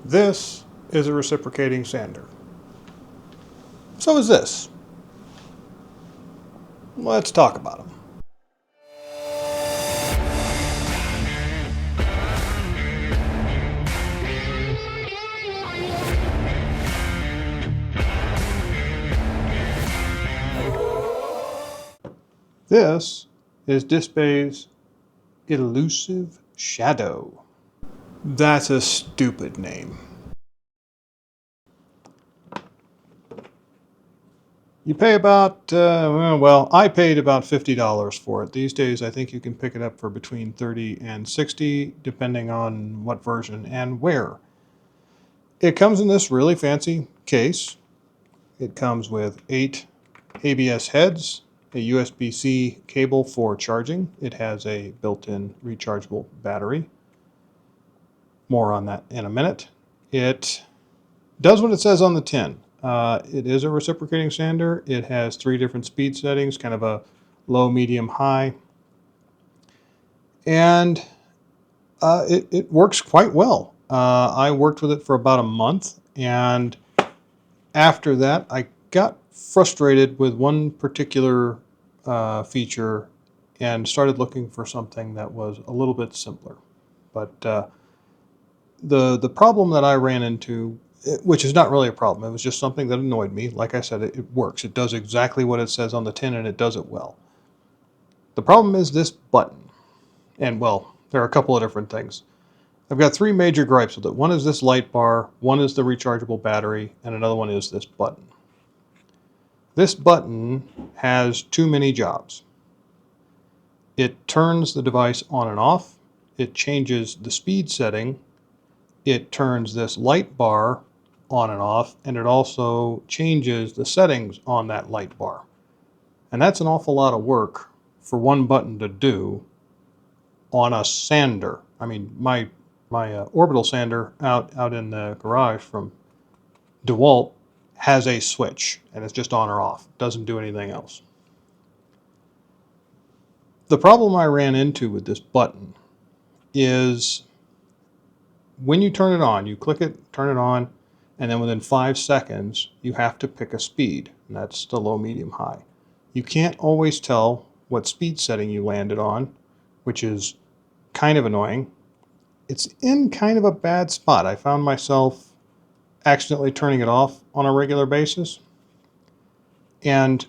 This is a reciprocating sander. So is this. Let's talk about them. This is DSPAIAE's Elusive Shadow. That's a stupid name. You pay about, I paid about $50 for it. These days I think you can pick it up for between $30 and $60, depending on what version and where. It comes in this really fancy case. It comes with 8 ABS heads, a USB-C cable for charging. It has a built-in rechargeable battery. More on that in a minute. It does what it says on the tin. It is a reciprocating sander. It has 3 different speed settings, kind of a low, medium, high. And it works quite well. I worked with it for about a month, and after that I got frustrated with one particular feature and started looking for something that was a little bit simpler. But the problem that I ran into, which is not really a problem, it was just something that annoyed me. Like I said, it works. It does exactly what it says on the tin, and it does it well. The problem is this button. And well, there are a couple of different things. I've got 3 major gripes with it. One is this light bar, one is the rechargeable battery, and another one is this button. This button has too many jobs. It turns the device on and off. It changes the speed setting. It turns this light bar on and off, and it also changes the settings on that light bar. And that's an awful lot of work for one button to do on a sander. I mean, my orbital sander out in the garage from DeWalt has a switch, and it's just on or off. It doesn't do anything else. The problem I ran into with this button is when you turn it on, you click it, turn it on, and then within 5 seconds, you have to pick a speed, and that's the low, medium, high. You can't always tell what speed setting you landed on, which is kind of annoying. It's in kind of a bad spot. I found myself accidentally turning it off on a regular basis. And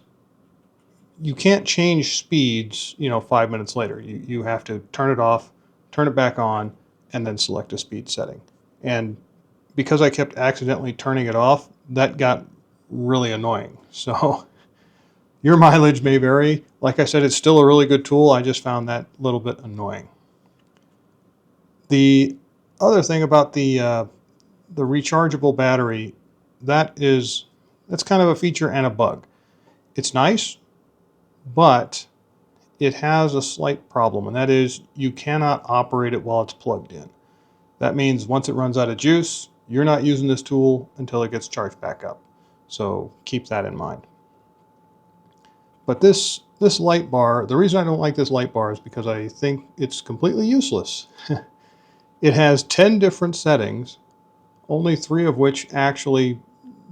you can't change speeds, 5 minutes later. You have to turn it off, turn it back on, and then select a speed setting. And because I kept accidentally turning it off, that got really annoying. So your mileage may vary. Like I said, it's still a really good tool. I just found that a little bit annoying. The other thing about the rechargeable battery, that's kind of a feature and a bug. It's nice, but it has a slight problem, and that is you cannot operate it while it's plugged in. That means once it runs out of juice, you're not using this tool until it gets charged back up. So keep that in mind. But this light bar, the reason I don't like this light bar is because I think it's completely useless. It has 10 different settings, only 3 of which actually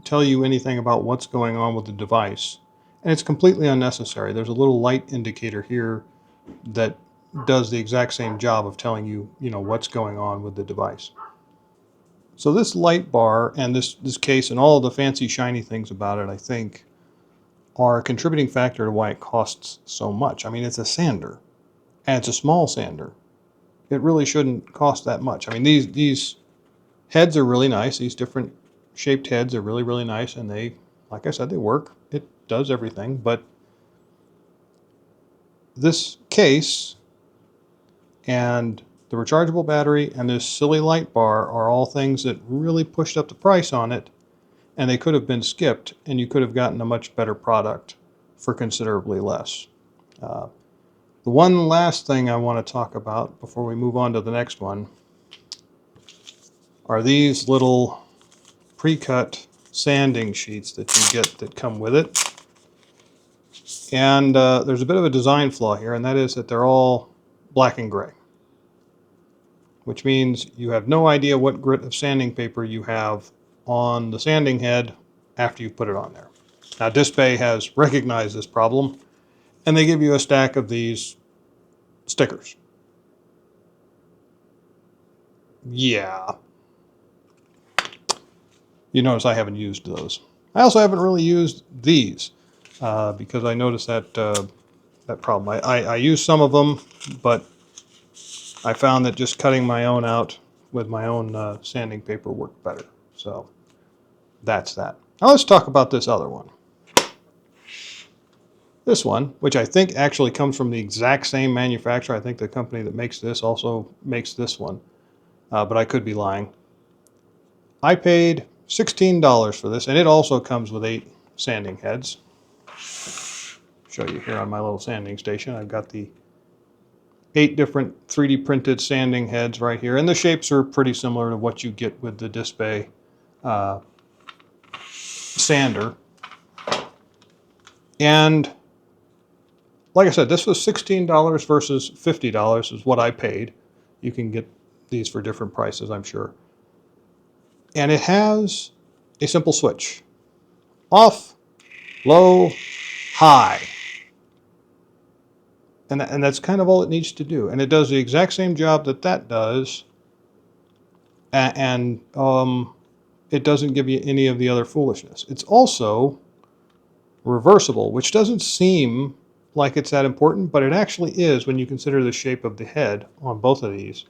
tell you anything about what's going on with the device. And it's completely unnecessary. There's a little light indicator here that does the exact same job of telling you, what's going on with the device. So this light bar and this case and all of the fancy shiny things about it, I think, are a contributing factor to why it costs so much. I mean, it's a sander, and it's a small sander. It really shouldn't cost that much. I mean, these heads are really nice. These different shaped heads are really, really nice, and they, like I said, they work. It does everything, but this case and the rechargeable battery and this silly light bar are all things that really pushed up the price on it, and they could have been skipped, and you could have gotten a much better product for considerably less. The one last thing I want to talk about before we move on to the next one are these little pre-cut sanding sheets that you get that come with it. And there's a bit of a design flaw here, and that is that they're all black and gray. which means you have no idea what grit of sanding paper you have on the sanding head after you put it on there. Now, DSPAIAE has recognized this problem, and they give you a stack of these stickers. Yeah. You notice I haven't used those. I also haven't really used these because I noticed that that problem. I use some of them, but I found that just cutting my own out with my own sanding paper worked better. So that's that. Now let's talk about this other one. This one, which I think actually comes from the exact same manufacturer. I think the company that makes this also makes this one, but I could be lying. I paid $16 for this, and it also comes with 8 sanding heads. Show you here on my little sanding station. I've got the 8 different 3D printed sanding heads right here, and the shapes are pretty similar to what you get with the DSPAIAE Sander. And like I said, this was $16 versus $50 is what I paid. You can get these for different prices, I'm sure. And it has a simple switch. Off, low, high. And that's kind of all it needs to do. And it does the exact same job that that does. And it doesn't give you any of the other foolishness. It's also reversible, which doesn't seem like it's that important, but it actually is when you consider the shape of the head on both of these,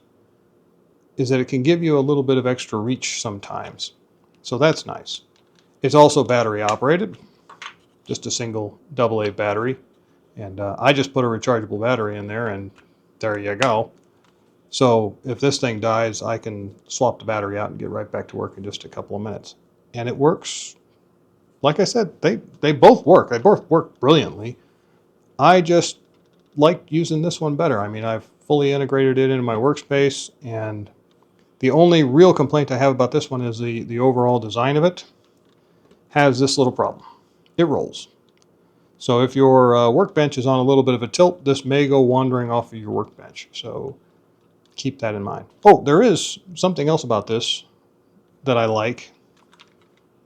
is that it can give you a little bit of extra reach sometimes. So that's nice. It's also battery operated, just a single AA battery. And I just put a rechargeable battery in there, and there you go. So if this thing dies, I can swap the battery out and get right back to work in just a couple of minutes. And it works. Like I said, they both work. They both work brilliantly. I just like using this one better. I mean, I've fully integrated it into my workspace, and the only real complaint I have about this one is the overall design of it has this little problem. It rolls. So if your workbench is on a little bit of a tilt, this may go wandering off of your workbench. So keep that in mind. Oh, there is something else about this that I like.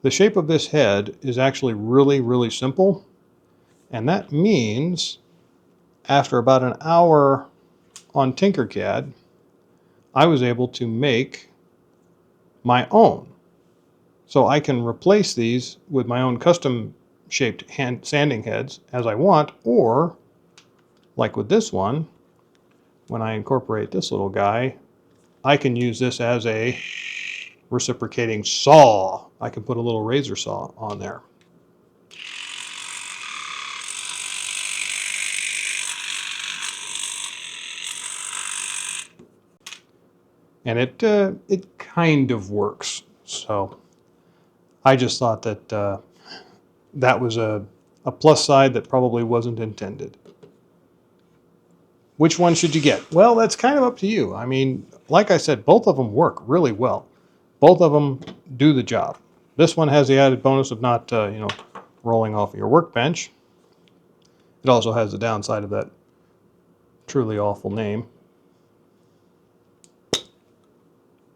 The shape of this head is actually really, really simple. And that means after about an hour on Tinkercad, I was able to make my own. So I can replace these with my own custom shaped sanding heads as I want, or like with this one, when I incorporate this little guy, I can use this as a reciprocating saw. I can put a little razor saw on there. And it kind of works. So I just thought that that was a plus side that probably wasn't intended. Which one should you get? Well, that's kind of up to you. I mean, like I said, both of them work really well. Both of them do the job. This one has the added bonus of not, rolling off your workbench. It also has the downside of that truly awful name.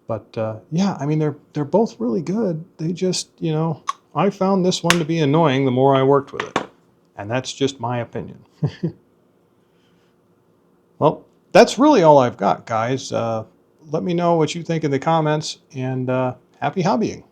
But yeah, I mean, they're both really good. They just, I found this one to be annoying the more I worked with it. And that's just my opinion. Well, that's really all I've got, guys. Let me know what you think in the comments, and happy hobbying.